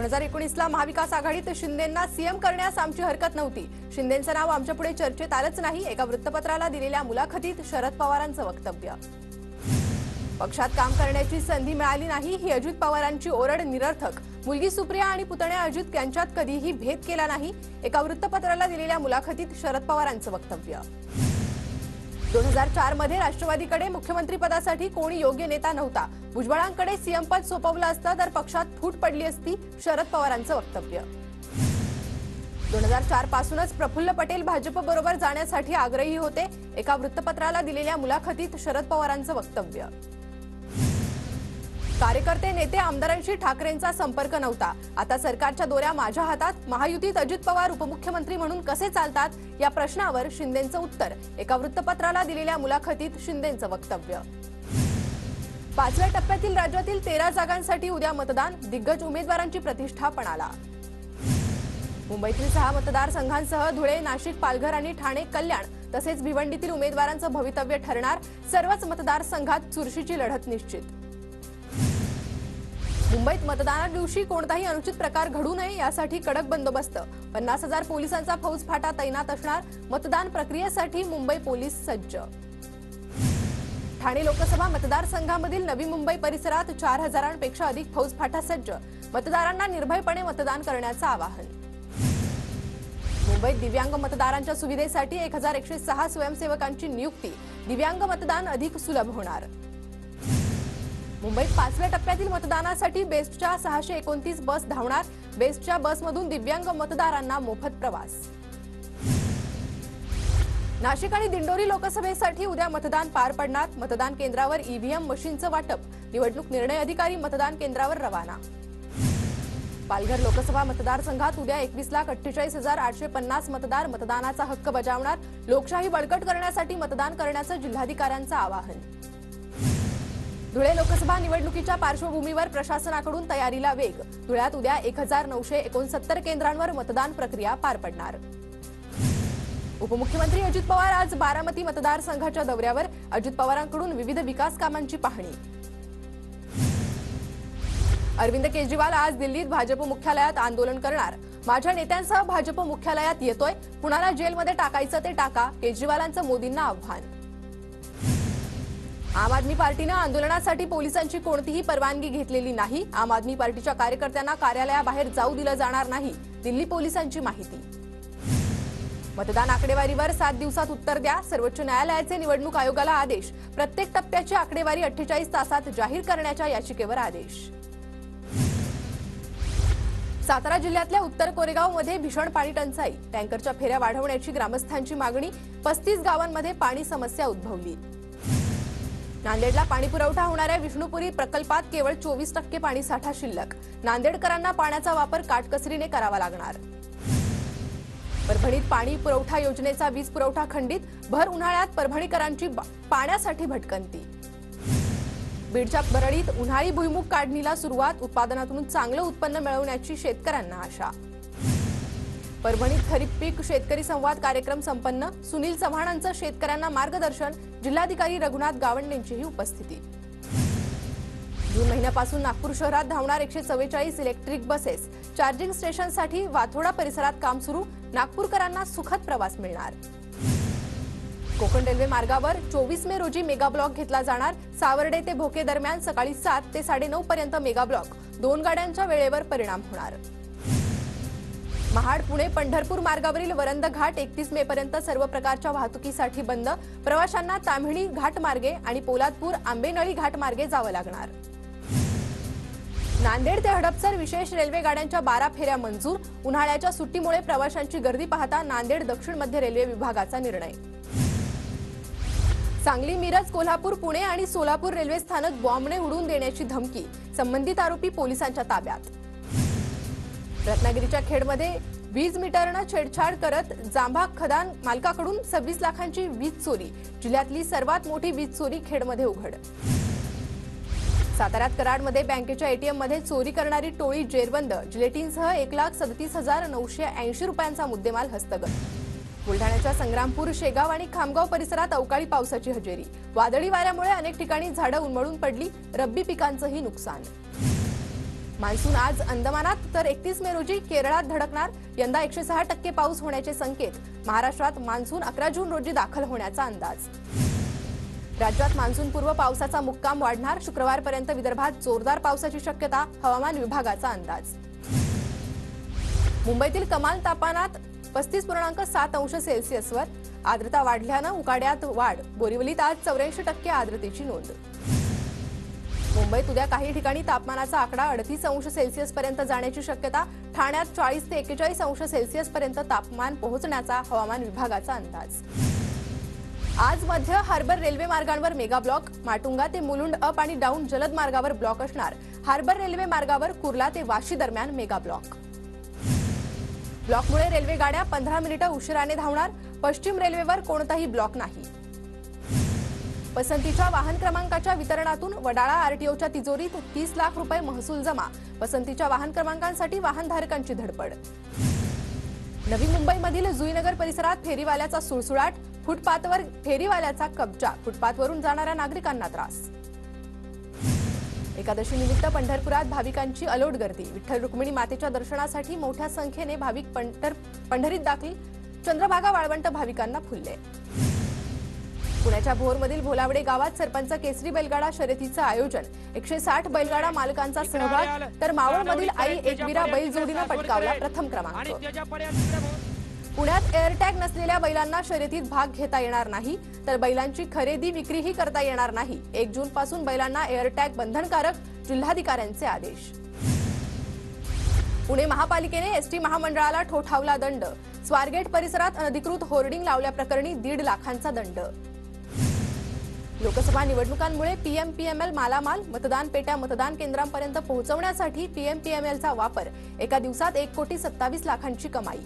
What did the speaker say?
2019ला महाविकास आघाडीत शिंदेंना सीएम करण्यास आमची हरकत नव्हती. शिंदेंचं नाव आमच्यापुढे चर्चेत आलंच नाही. एका वृत्तपत्राला दिलेल्या मुलाखतीत शरद पवारांचं वक्तव्य. पक्षात काम करण्याची संधी मिळाली नाही ही अजित पवारांची ओरड निरर्थक. मुलगी सुप्रिया आणि पुतण्या अजित यांच्यात कधीही भेद केला नाही. एका वृत्तपत्राला दिलेल्या मुलाखतीत शरद पवारांचं वक्तव्य. 2004 मध्ये राष्ट्रवादीकडे मुख्यमंत्री पदासाठी कोणी योग्य नेता नव्हता. भुजबळांकडे सीएम पद सोपवलं असतं तर पक्षात फूट पडली असती. शरद पवारांचं वक्तव्य. 2004 पासूनच प्रफुल्ल पटेल भाजपबरोबर जाण्यासाठी आग्रही होते. एका वृत्तपत्राला दिलेल्या मुलाखतीत शरद पवारांचं वक्तव्य. कार्यकर्ते नेते आमदारांशी ठाकरेंचा संपर्क नव्हता. आता सरकारच्या दोऱ्या माझ्या हातात. महायुतीत अजित पवार उपमुख्यमंत्री म्हणून कसे चालतात या प्रश्नावर शिंदेंचं उत्तर. एका वृत्तपत्राला दिलेल्या मुलाखतीत शिंदेंचं वक्तव्य. 5व्या टप्प्यातील राज्यातील 13 जागांसाठी उद्या मतदान. दिग्गज उमेदवारांची प्रतिष्ठा पणाला. मुंबईतील 6 मतदारसंघांसह धुळे, नाशिक, पालघर आणि ठाणे, कल्याण तसेच भिवंडीतील उमेदवारांचं भवितव्य ठरणार. सर्वच मतदारसंघात चुरशीची लढत निश्चित. मुंबईत मतदाना दिवशी कोणताही अनुचित प्रकार घडू नये यासाठी कडक बंदोबस्त. 50,000 पोलिसांचा फौजफाटा तैनात असणार. मतदान प्रक्रियेसाठी मुंबई पोलीस सज्ज. ठाणे लोकसभा मतदारसंघामधील नवी मुंबई परिसरात 4,000पेक्षा अधिक फौजफाटा सज्ज. मतदारांना निर्भयपणे मतदान करण्याचं आवाहन. मुंबईत दिव्यांग मतदारांच्या सुविधेसाठी 1,106 स्वयंसेवकांची नियुक्ती. दिव्यांग मतदान अधिक सुलभ होणार. मुंबईत 5व्या टप्प्यातील मतदानासाठी बेस्टच्या 629 बस धावणार. बेस्टच्या बसमधून दिव्यांग मतदारांना मोफत प्रवास. नाशिक आणि दिंडोरी लोकसभेसाठी उद्या मतदान पार पडणार. मतदान केंद्रावर ईव्हीएम मशीनचं वाटप. निवडणूक निर्णय अधिकारी मतदान केंद्रावर रवाना. पालघर लोकसभा मतदारसंघात उद्या 21,48,850 मतदार मतदानाचा हक्क बजावणार. लोकशाही बळकट करण्यासाठी मतदान करण्याचं जिल्हाधिकाऱ्यांचं आवाहन. धुळे लोकसभा निवडणुकीच्या पार्श्वभूमीवर प्रशासनाकडून तयारीला वेग. धुळ्यात उद्या 1,969 केंद्रांवर मतदान प्रक्रिया पार पडणार. उपमुख्यमंत्री अजित पवार आज बारामती मतदारसंघाच्या दौऱ्यावर. अजित पवारांकडून विविध विकास कामांची पाहणी. अरविंद केजरीवाल आज दिल्लीत भाजप मुख्यालयात आंदोलन करणार. माझ्या नेत्यांसह भाजप मुख्यालयात येतोय. कुणाला जेलमध्ये टाकायचं ते टाका. केजरीवालांचं मोदींना आव्हान. आम आदमी पार्टीनं आंदोलनासाठी पोलिसांची कोणतीही परवानगी घेतलेली नाही. आम आदमी पार्टीच्या कार्यकर्त्यांना कार्यालयाबाहेर जाऊ दिलं जाणार नाही. दिल्ली पोलिसांची माहिती. मतदान आकडेवारीवर 7 दिवसात उत्तर द्या. सर्वोच्च न्यायालयाचे निवडणूक आयोगाला आदेश. प्रत्येक टप्प्याची आकडेवारी 48 तासात जाहीर करण्याच्या याचिकेवर आदेश. सातारा जिल्ह्यातल्या उत्तर कोरेगावमध्ये भीषण पाणी टंचाई. टँकरच्या फेऱ्या वाढवण्याची ग्रामस्थांची मागणी. 35 गावांमध्ये पाणी समस्या उद्भवली. नांदेडला पाणी पुरवठा होणाऱ्या विष्णुपुरी प्रकल्पात केवळ 24% पाणी साठा शिल्लक. नांदेडकरांना पाण्याचा वापर काटकसरीने करावा लागणार. परभणीत पाणी पुरवठा योजनेचा वीज पुरवठा खंडित. भर उन्हाळ्यात परभणीकरांची पाण्यासाठी भटकंती. बीडच्या बरळीत उन्हाळी भुईमूग काढणीला सुरुवात. उत्पादनातून चांगलं उत्पन्न मिळवण्याची शेतकऱ्यांना आशा. परभणीत खरीप पीक शेतकरी संवाद कार्यक्रम संपन्न. सुनील चव्हाणांचं शेतकऱ्यांना मार्गदर्शन. जिल्हाधिकारी रघुनाथ गावंडेंचीही उपस्थिती. जून महिन्यापासून नागपूर शहरात धावणार 144 इलेक्ट्रिक बसेस. चार्जिंग स्टेशनसाठी वाथोडा परिसरात काम सुरू. नागपूरकरांना सुखद प्रवास मिळणार. कोकण रेल्वे मार्गावर 24 मे रोजी मेगा ब्लॉक घेतला जाणार. सावर्डे ते भोके दरम्यान सकाळी 7 ते 9:30 पर्यंत मेगा ब्लॉक. 2 गाड्यांच्या वेळेवर परिणाम होणार. महाड पुणे पंढरपूर मार्गावरील वरंद घाट 31 मे पर्यंत सर्व प्रकारच्या वाहतुकीसाठी बंद. प्रवाशांना ताम्हिणी घाट मार्गे आणि पोलादपूर आंबेनळी घाट मार्गे जावं लागणार. नांदेड ते हडपसर विशेष रेल्वे गाड्यांच्या 12 फेऱ्या मंजूर. उन्हाळ्याच्या सुट्टीमुळे प्रवाशांची गर्दी पाहता नांदेड दक्षिण मध्य रेल्वे विभागाचा निर्णय. सांगली, मिरज, कोल्हापूर, पुणे आणि सोलापूर रेल्वे स्थानक बॉम्बने उडवून देण्याची धमकी. संबंधित आरोपी पोलिसांच्या ताब्यात. रत्नागिरीच्या खेडमध्ये वीज मीटरनं छेडछाड करत जांभा खदान मालकाकडून 26 लाखांची वीज चोरी. जिल्ह्यातली सर्वात मोठी वीज चोरी खेडमध्ये उघड. साताऱ्यात कराडमध्ये बँकेच्या एटीएममध्ये चोरी करणारी टोळी जेरबंद. जिलेटिनसह 1,37,980 रुपयांचा मुद्देमाल हस्तगत. बुलढाण्याच्या संग्रामपूर, शेगाव आणि खामगाव परिसरात अवकाळी पावसाची हजेरी. वादळी वाऱ्यामुळे अनेक ठिकाणी झाडं उन्मळून पडली. रब्बी पिकांचंही नुकसान. मान्सून आज अंदमानात तर 31 मे रोजी केरळात धडकणार. यंदा 106% पाऊस होण्याचे संकेत. महाराष्ट्रात मान्सून 11 जून रोजी दाखल होण्याचा अंदाज. राज्यात मान्सूनपूर्व पावसाचा मुक्काम वाढणार. शुक्रवारपर्यंत विदर्भात जोरदार पावसाची शक्यता. हवामान विभागाचा अंदाज. मुंबईतील कमाल तापमानात 35.7 अंश सेल्सिअसवर. आर्द्रता वाढल्यानं उकाड्यात वाढ. बोरिवलीत आज 84% आर्द्रतेची नोंद. मुंबईत उद्या काही ठिकाणी तापमानाचा आकडा 38 अंश सेल्सिअस पर्यंत जाण्याची शक्यता. ठाण्यात 40 ते 41 अंश सेल्सिअस पर्यंत तापमान पोहोचण्याचा हवामान विभागाचा अंदाज. आज मध्य हार्बर रेल्वे मार्गांवर मेगा ब्लॉक. माटुंगा ते मुलुंड अप आणि डाऊन जलद मार्गावर ब्लॉक असणार. हार्बर रेल्वे मार्गावर कुर्ला ते वाशी दरम्यान मेगा ब्लॉक. ब्लॉकमुळे रेल्वे गाड्या 15 मिनिटं उशिराने धावणार. पश्चिम रेल्वेवर कोणताही ब्लॉक नाही. पसंतीच्या वाहन क्रमांकाच्या वितरणातून वडाळा आरटीओच्या तिजोरीत 30 लाख रुपये महसूल जमा. पसंतीच्या वाहन क्रमांकांसाठी वाहनधारकांची धडपड. नवी मुंबईमधील जुईनगर परिसरात फेरीवाल्याचा सुळसुळाट. फुटपाथवर फेरीवाल्याचा कब्जा. फुटपाथवरून जाणाऱ्या नागरिकांना त्रास. एकादशी निमित्त पंढरपुरात भाविकांची अलोट गर्दी. विठ्ठल रुक्मिणी मातेच्या दर्शनासाठी मोठ्या संख्येने भाविक पंढरीत दाखल. चंद्रभागा वाळवंट भाविकांना फुलले. पुण्याच्या भोरमधील भोलावडे गावात सरपंच केसरी बैलगाडा शर्यतीचं आयोजन. 160 बैलगाडा मालकांचा सहभाग. तर मावळमधील आई एकविरा बैल जोडीनं पटकावला प्रथम क्रमांक. पुण्यात एअरटॅग नसलेल्या बैलांना शर्यतीत भाग घेता येणार नाही. तर बैलांची खरेदी विक्रीही करता येणार नाही. 1 जून पासून बैलांना एअरटॅग बंधनकारक. जिल्हाधिकाऱ्यांचे आदेश. पुणे महापालिकेने एसटी महामंडळाला ठोठावला दंड. स्वारगेट परिसरात अनधिकृत होर्डिंग लावल्याप्रकरणी 1.5 लाखांचा दंड. लोकसभा निवडणुकांमुळे पीएमपीएमएल मालामाल. मतदान पेट्या मतदान केंद्रांपर्यंत पोहोचवण्यासाठी पीएमपीएमएलचा वापर. एका दिवसात 1,27,00,000 कमाई.